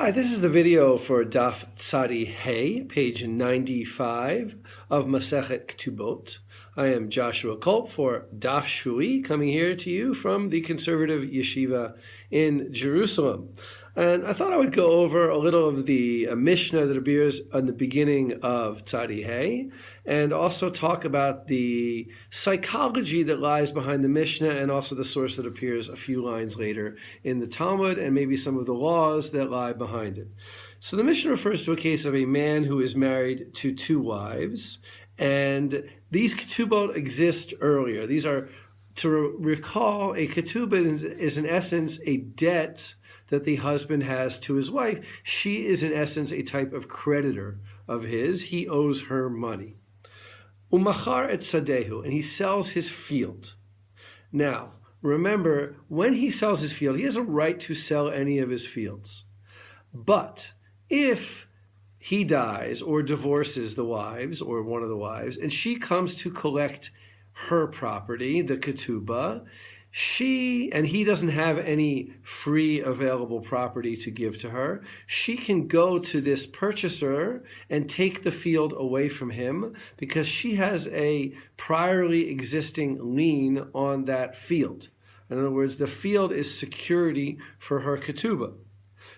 Hi, this is the video for Daf Tzadi Heh, page 95 of Masechet Ketubot. I am Joshua Kulp for Daf Shevui, coming here to you from the conservative yeshiva in Jerusalem. And I thought I would go over a little of the Mishnah that appears on the beginning of Tzadi Heh, and also talk about the psychology that lies behind the Mishnah, and also the source that appears a few lines later in the Talmud, and maybe some of the laws that lie behind it. So the Mishnah refers to a case of a man who is married to two wives, and these ketubot exist earlier. These are, to recall, a ketubot is in essence a debt that the husband has to his wife. She is in essence a type of creditor of his. He owes her money. Umachar et sadehu, and he sells his field. Now, remember, when he sells his field, he has a right to sell any of his fields. But if he dies or divorces the wives, or one of the wives, and she comes to collect her property, the ketubah, and he doesn't have any free available property to give to her, she can go to this purchaser and take the field away from him because she has a priorly existing lien on that field. In other words, the field is security for her ketubah.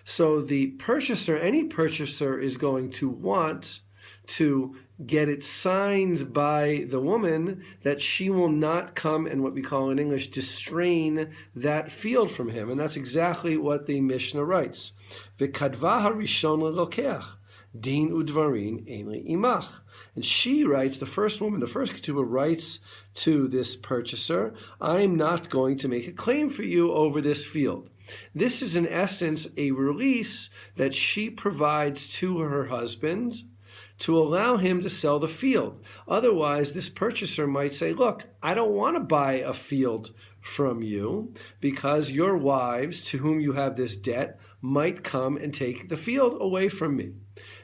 So the purchaser, any purchaser, is going to want to get it signed by the woman that she will not come and, what we call in English, distrain that field from him. And that's exactly what the Mishnah writes. V'kadva harishon lelokeach, din udvarin ein imach. And she writes, the first woman, the first ketubah, writes to this purchaser, I'm not going to make a claim for you over this field. This is in essence a release that she provides to her husband to allow him to sell the field. Otherwise, this purchaser might say, look, I don't want to buy a field from you because your wives, to whom you have this debt, might come and take the field away from me.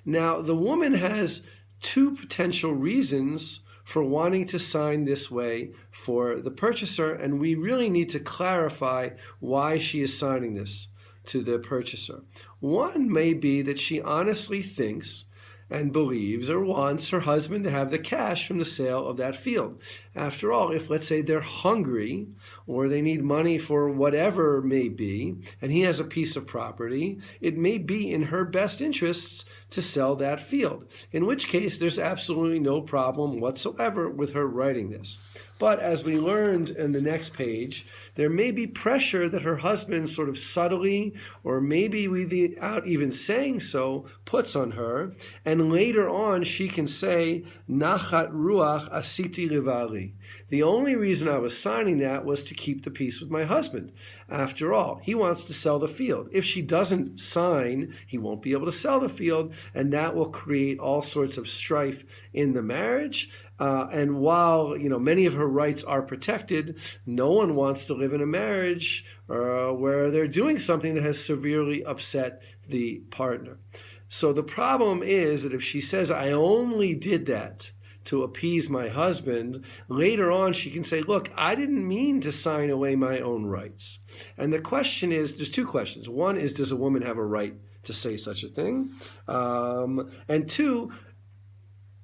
Now, the woman has two potential reasons for wanting to sign this way for the purchaser, and we really need to clarify why she is signing this to the purchaser. One may be that she honestly thinks and believes or wants her husband to have the cash from the sale of that field. After all, if, let's say, they're hungry or they need money for whatever it may be, and he has a piece of property, it may be in her best interests to sell that field, in which case there's absolutely no problem whatsoever with her writing this. But as we learned in the next page, there may be pressure that her husband sort of subtly, or maybe without even saying so, puts on her, and later on she can say, Nachat ruach asiti livali. The only reason I was signing that was to keep the peace with my husband. After all, he wants to sell the field. If she doesn't sign, he won't be able to sell the field, and that will create all sorts of strife in the marriage. And while many of her rights are protected, no one wants to live in a marriage where they're doing something that has severely upset the partner. So the problem is that if she says, I only did that to appease my husband, later on she can say, look, I didn't mean to sign away my own rights. And the question is, there's two questions. One is, does a woman have a right to say such a thing? And two,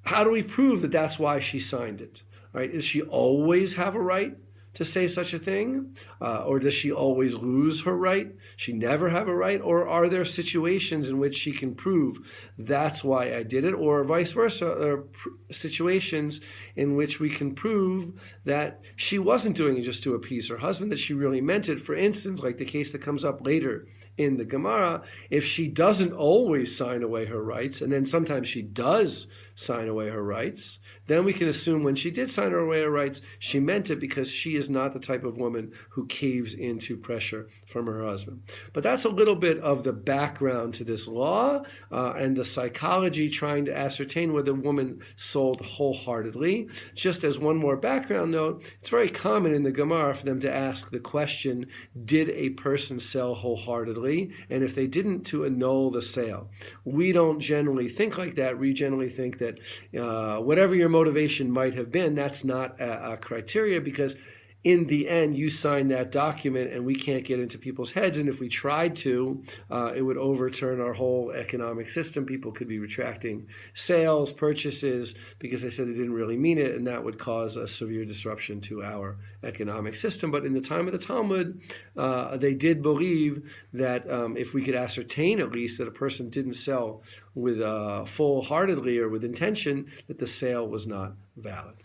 how do we prove that that's why she signed it? Right? Does she always have a right to say such a thing? Or does she always lose her right? She never have a right? Or are there situations in which she can prove that's why I did it? Or vice versa, there are situations in which we can prove that she wasn't doing it just to appease her husband, that she really meant it. For instance, like the case that comes up later in the Gemara, if she doesn't always sign away her rights, and then sometimes she does sign away her rights, then we can assume when she did sign away her rights, she meant it because she is not the type of woman who caves into pressure from her husband. But that's a little bit of the background to this law and the psychology trying to ascertain whether a woman sold wholeheartedly. Just as one more background note, it's very common in the Gemara for them to ask the question, did a person sell wholeheartedly? And if they didn't, to annul the sale. We don't generally think like that. We generally think that whatever your motivation might have been, that's not a criteria, because in the end, you sign that document and we can't get into people's heads. And if we tried to, it would overturn our whole economic system. People could be retracting sales, purchases, because they said they didn't really mean it. And that would cause a severe disruption to our economic system. But in the time of the Talmud, they did believe that if we could ascertain at least that a person didn't sell with full-heartedly or with intention, that the sale was not valid.